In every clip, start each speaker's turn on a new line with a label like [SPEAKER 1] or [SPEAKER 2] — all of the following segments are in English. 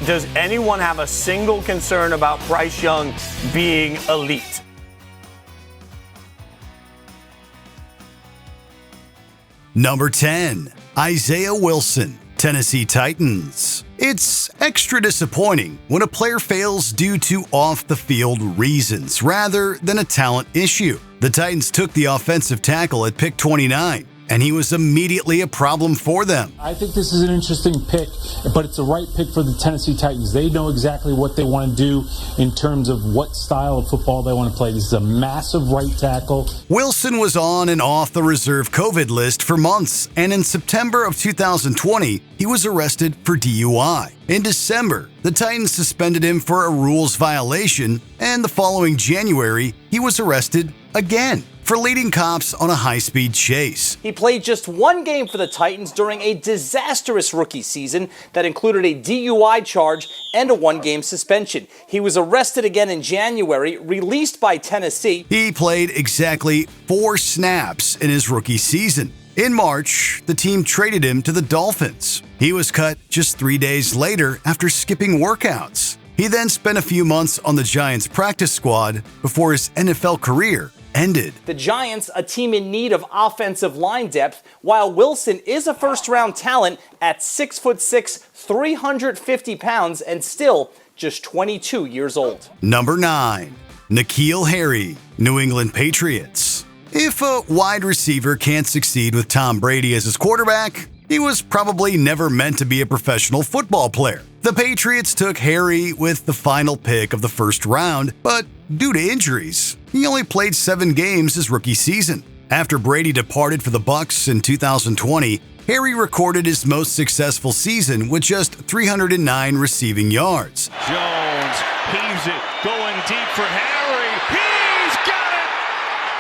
[SPEAKER 1] does anyone have a single concern about Bryce Young being elite?
[SPEAKER 2] Number 10, Isaiah Wilson, Tennessee Titans. It's extra disappointing when a player fails due to off-the-field reasons rather than a talent issue. The Titans took the offensive tackle at pick 29, and he was immediately a problem for them.
[SPEAKER 3] I think this is an interesting pick, but it's the right pick for the Tennessee Titans. They know exactly what they want to do in terms of what style of football they want to play. This is a massive right tackle.
[SPEAKER 2] Wilson was on and off the reserve COVID list for months, and in September of 2020, he was arrested for DUI. In December, the Titans suspended him for a rules violation, and the following January, he was arrested again for leading cops on a high-speed chase.
[SPEAKER 4] He played just one game for the Titans during a disastrous rookie season that included a DUI charge and a one-game suspension. He was arrested again in January, released by Tennessee.
[SPEAKER 2] He played exactly 4 snaps in his rookie season. In March, the team traded him to the Dolphins. He was cut just 3 days later after skipping workouts. He then spent a few months on the Giants practice squad before his NFL career ended.
[SPEAKER 4] The Giants, a team in need of offensive line depth, while Wilson is a first-round talent at 6'6", 350 pounds, and still just 22 years old.
[SPEAKER 2] Number 9, N'Keal Harry, New England Patriots. If a wide receiver can't succeed with Tom Brady as his quarterback, he was probably never meant to be a professional football player. The Patriots took Harry with the final pick of the first round, but due to injuries, he only played 7 games his rookie season. After Brady departed for the Bucs in 2020, Harry recorded his most successful season with just 309 receiving yards.
[SPEAKER 5] Jones heaves it, going deep for Harry. He's got it!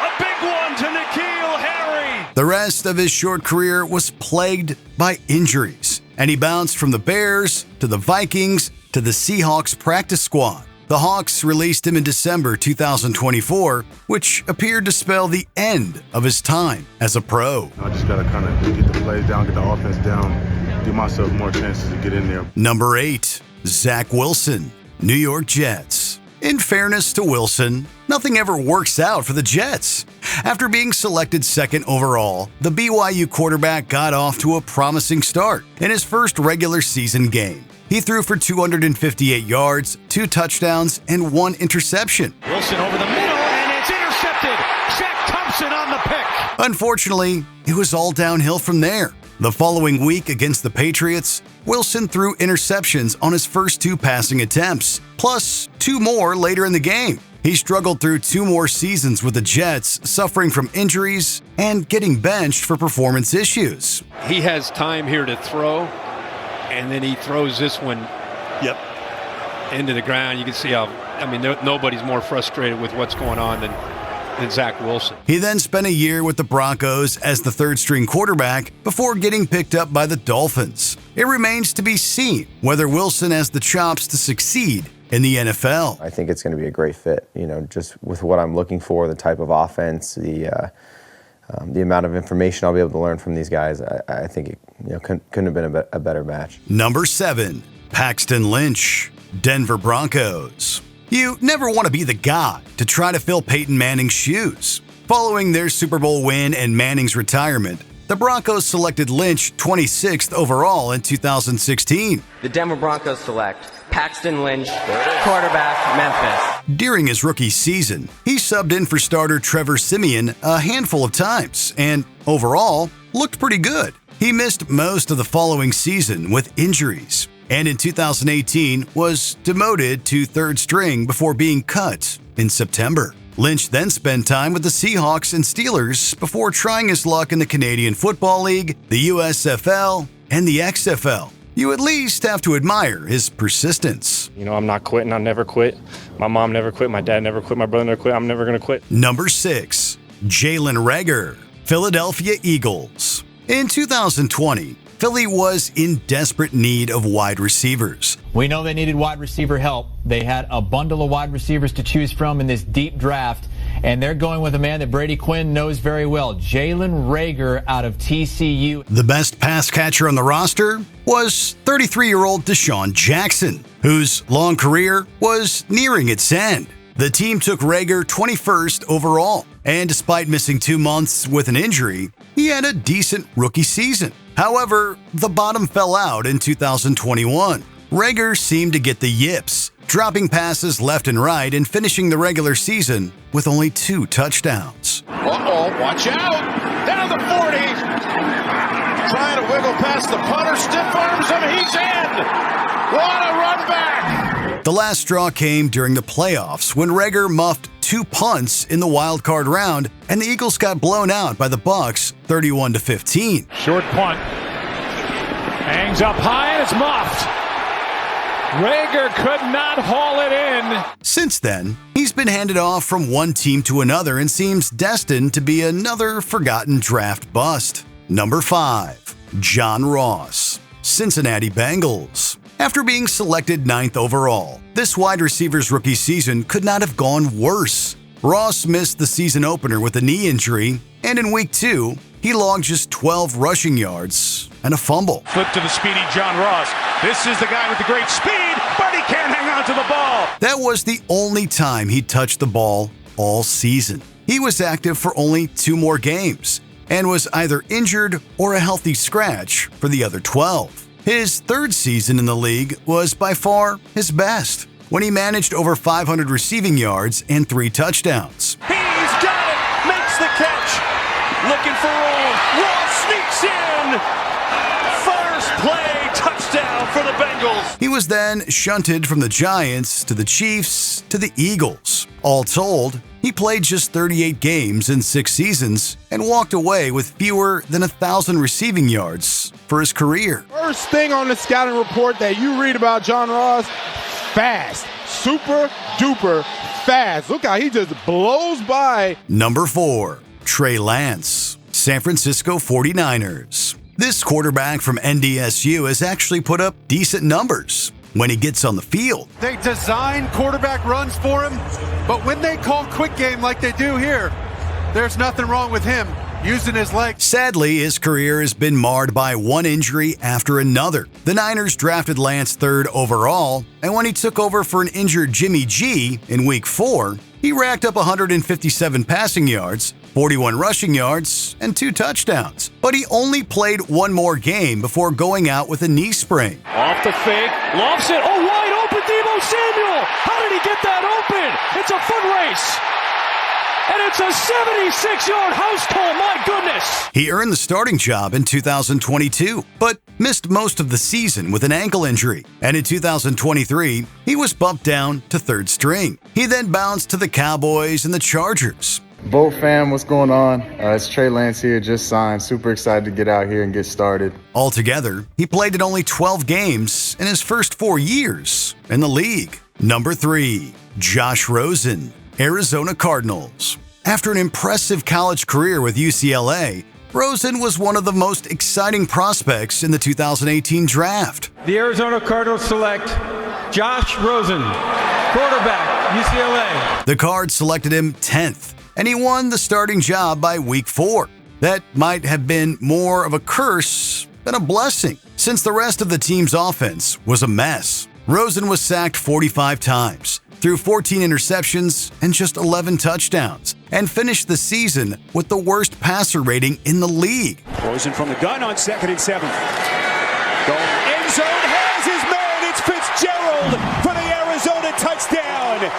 [SPEAKER 5] A big one to N'Keal Harry.
[SPEAKER 2] The rest of his short career was plagued by injuries, and he bounced from the Bears to the Vikings to the Seahawks practice squad. The Hawks released him in December 2024, which appeared to spell the end of his time as a pro.
[SPEAKER 6] I just got to kind of get the plays down, get the offense down, give myself more chances to get in there.
[SPEAKER 2] Number 8, Zach Wilson, New York Jets. In fairness to Wilson, nothing ever works out for the Jets. After being selected second overall, the BYU quarterback got off to a promising start in his first regular season game. He threw for 258 yards, 2 touchdowns, and 1 interception.
[SPEAKER 5] Wilson over the middle, and it's intercepted. Shaq Thompson on the pick.
[SPEAKER 2] Unfortunately, it was all downhill from there. The following week against the Patriots, Wilson threw interceptions on his first 2 passing attempts, plus 2 more later in the game. He struggled through 2 more seasons with the Jets, suffering from injuries and getting benched for performance issues.
[SPEAKER 7] He has time here to throw, and then he throws this one into the ground. You can see how, nobody's more frustrated with what's going on than Zach Wilson.
[SPEAKER 2] He then spent a year with the Broncos as the third-string quarterback before getting picked up by the Dolphins. It remains to be seen whether Wilson has the chops to succeed in the NFL.
[SPEAKER 8] I think it's going to be a great fit, just with what I'm looking for, the type of offense, the amount of information I'll be able to learn from these guys. I think it couldn't have been a better match.
[SPEAKER 2] Number 7, Paxton Lynch, Denver Broncos. You never want to be the guy to try to fill Peyton Manning's shoes. Following their Super Bowl win and Manning's retirement, the Broncos selected Lynch 26th overall in 2016.
[SPEAKER 9] The Denver Broncos select Paxton Lynch, quarterback, Memphis.
[SPEAKER 2] During his rookie season, he subbed in for starter Trevor Siemian a handful of times and, overall, looked pretty good. He missed most of the following season with injuries, and in 2018 was demoted to third string before being cut in September. Lynch then spent time with the Seahawks and Steelers before trying his luck in the Canadian Football League, the USFL, and the XFL. You at least have to admire his persistence.
[SPEAKER 10] I'm not quitting. I never quit. My mom never quit. My dad never quit. My brother never quit. I'm never going to quit.
[SPEAKER 2] Number 6, Jalen Reagor, Philadelphia Eagles. In 2020, Philly was in desperate need of wide receivers.
[SPEAKER 11] We know they needed wide receiver help. They had a bundle of wide receivers to choose from in this deep draft, and they're going with a man that Brady Quinn knows very well, Jalen Reagor out of TCU.
[SPEAKER 2] The best pass catcher on the roster was 33-year-old Deshaun Jackson, whose long career was nearing its end. The team took Reagor 21st overall, and despite missing 2 months with an injury, he had a decent rookie season. However, the bottom fell out in 2021. Reagor seemed to get the yips, dropping passes left and right and finishing the regular season with only 2 touchdowns.
[SPEAKER 5] Uh-oh, watch out! Down the 40! Trying to wiggle past the punter, stiff arms him, he's in! What a run back!
[SPEAKER 2] The last straw came during the playoffs when Reagor muffed 2 punts in the wild card round, and the Eagles got blown out by the Bucs 31-15.
[SPEAKER 5] Short punt. Hangs up high and it's muffed. Reagor could not haul it in.
[SPEAKER 2] Since then, he's been handed off from one team to another and seems destined to be another forgotten draft bust. Number 5, John Ross, Cincinnati Bengals. After being selected 9th overall, this wide receiver's rookie season could not have gone worse. Ross missed the season opener with a knee injury, and in week 2, he logged just 12 rushing yards and a fumble.
[SPEAKER 5] Flip to the speedy John Ross. This is the guy with the great speed, but he can't hang on to the ball.
[SPEAKER 2] That was the only time he touched the ball all season. He was active for only 2 more games and was either injured or a healthy scratch for the other 12. His 3rd season in the league was by far his best, when he managed over 500 receiving yards and 3 touchdowns.
[SPEAKER 5] He's got it, makes the catch. Looking for room. Ross sneaks in. First play, touchdown for the Bengals.
[SPEAKER 2] He was then shunted from the Giants to the Chiefs to the Eagles. All told, he played just 38 games in 6 seasons and walked away with fewer than 1,000 receiving yards for his career.
[SPEAKER 6] First thing on the scouting report that you read about John Ross, fast. Super duper fast. Look how he just blows by.
[SPEAKER 2] Number 4, Trey Lance, San Francisco 49ers. This quarterback from NDSU has actually put up decent numbers when he gets on the field.
[SPEAKER 12] They design quarterback runs for him, but when they call quick game like they do here, there's nothing wrong with him using his legs.
[SPEAKER 2] Sadly, his career has been marred by one injury after another. The Niners drafted Lance 3rd overall, and when he took over for an injured Jimmy G in Week 4, he racked up 157 passing yards, 41 rushing yards, and 2 touchdowns. But he only played 1 more game before going out with a knee sprain.
[SPEAKER 5] Off the fake, lofts it, oh, wide open, Deebo Samuel! How did he get that open? It's a foot race! And it's a 76-yard house call, my goodness!
[SPEAKER 2] He earned the starting job in 2022, but missed most of the season with an ankle injury. And in 2023, he was bumped down to 3rd string. He then bounced to the Cowboys and the Chargers.
[SPEAKER 6] Bo fam, what's going on? It's Trey Lance here, just signed. Super excited to get out here and get started.
[SPEAKER 2] Altogether, he played in only 12 games in his first 4 years in the league. Number 3, Josh Rosen, Arizona Cardinals. After an impressive college career with UCLA, Rosen was one of the most exciting prospects in the 2018 draft.
[SPEAKER 13] The Arizona Cardinals select Josh Rosen, quarterback, UCLA.
[SPEAKER 2] The Cards selected him 10th, and he won the starting job by week 4. That might have been more of a curse than a blessing, since the rest of the team's offense was a mess. Rosen was sacked 45 times, threw 14 interceptions and just 11 touchdowns, and finished the season with the worst passer rating in the league.
[SPEAKER 5] Rosen from the gun on 2nd and 7. End zone has his man. It's Fitzgerald for the Arizona touchdown.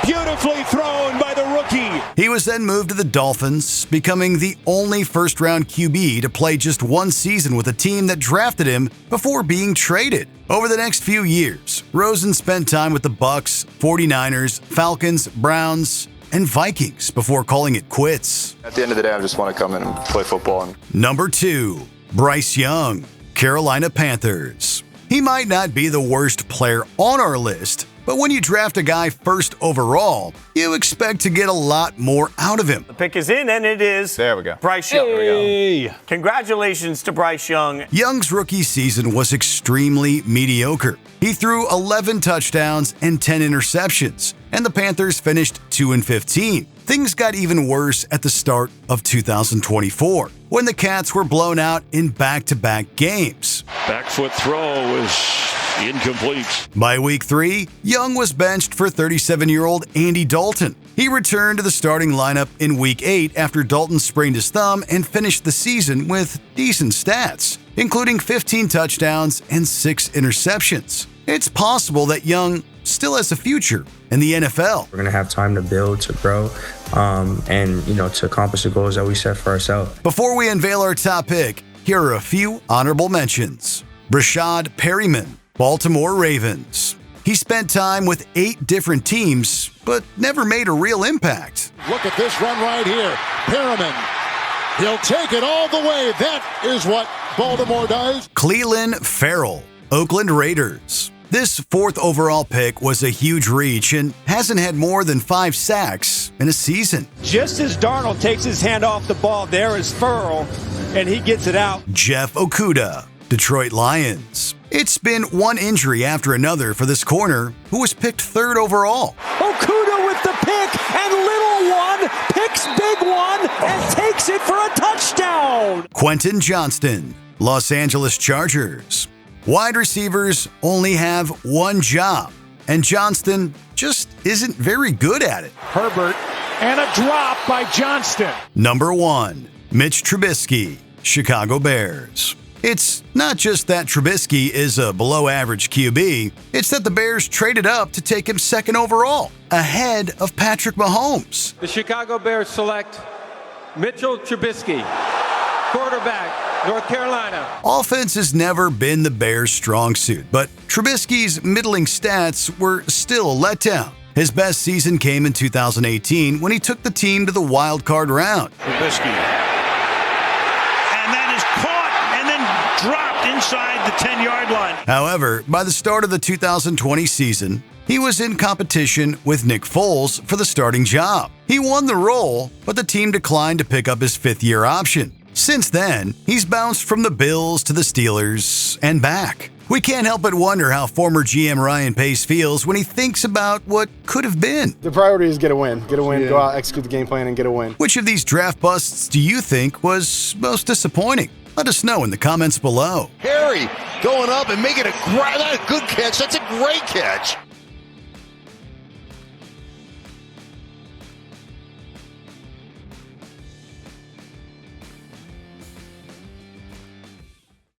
[SPEAKER 5] Beautifully thrown by the rookie.
[SPEAKER 2] He was then moved to the Dolphins, becoming the only first-round QB to play just 1 season with a team that drafted him before being traded. Over the next few years, Rosen spent time with the Bucs, 49ers, Falcons, Browns, and Vikings before calling it quits.
[SPEAKER 14] At the end of the day, I just want to come in and play football.
[SPEAKER 2] Number 2, Bryce Young, Carolina Panthers. He might not be the worst player on our list, But when you draft a guy first overall, you expect to get a lot more out of him.
[SPEAKER 1] The pick is in, and it is
[SPEAKER 14] There we go.
[SPEAKER 1] Bryce Young.
[SPEAKER 7] Hey.
[SPEAKER 1] Congratulations to Bryce Young.
[SPEAKER 2] Young's rookie season was extremely mediocre. He threw 11 touchdowns and 10 interceptions, and the Panthers finished 2-15. Things got even worse at the start of 2024, when the Cats were blown out in back-to-back games.
[SPEAKER 5] Back foot throw is incomplete.
[SPEAKER 2] By week 3, Young was benched for 37-year-old Andy Dalton. He returned to the starting lineup in week 8 after Dalton sprained his thumb and finished the season with decent stats, including 15 touchdowns and 6 interceptions. It's possible that Young still has a future in the NFL.
[SPEAKER 15] We're going to have time to build, to grow, and to accomplish the goals that we set for ourselves.
[SPEAKER 2] Before we unveil our top pick, here are a few honorable mentions. Brashad Perryman, Baltimore Ravens. He spent time with 8 different teams, but never made a real impact.
[SPEAKER 16] Look at this run right here. Perriman. He'll take it all the way. That is what Baltimore does.
[SPEAKER 2] Clelin Ferrell, Oakland Raiders. This 4th overall pick was a huge reach and hasn't had more than 5 sacks in a season.
[SPEAKER 13] Just as Darnold takes his hand off the ball, there is Ferrell, and he gets it out.
[SPEAKER 2] Jeff Okudah, Detroit Lions. It's been one injury after another for this corner, who was picked 3rd overall.
[SPEAKER 13] Okudah with the pick, and little one picks big one and takes it for a touchdown.
[SPEAKER 2] Quentin Johnston, Los Angeles Chargers. Wide receivers only have one job, and Johnston just isn't very good at it.
[SPEAKER 13] Herbert, and a drop by Johnston.
[SPEAKER 2] Number 1, Mitch Trubisky, Chicago Bears. It's not just that Trubisky is a below-average QB, it's that the Bears traded up to take him 2nd overall, ahead of Patrick Mahomes.
[SPEAKER 13] The Chicago Bears select Mitchell Trubisky, quarterback, North Carolina.
[SPEAKER 2] Offense has never been the Bears' strong suit, but Trubisky's middling stats were still a letdown. His best season came in 2018 when he took the team to the wild card round.
[SPEAKER 5] Trubisky. And that is caught and then dropped inside the 10-yard line.
[SPEAKER 2] However, by the start of the 2020 season, he was in competition with Nick Foles for the starting job. He won the role, but the team declined to pick up his 5th-year option. Since then, he's bounced from the Bills to the Steelers and back. We can't help but wonder how former GM Ryan Pace feels when he thinks about what could have been.
[SPEAKER 17] The priority is get a win, go out, execute the game plan, and get a win.
[SPEAKER 2] Which of these draft busts do you think was most disappointing? Let us know in the comments below.
[SPEAKER 16] Harry going up and making a good catch. That's a great catch.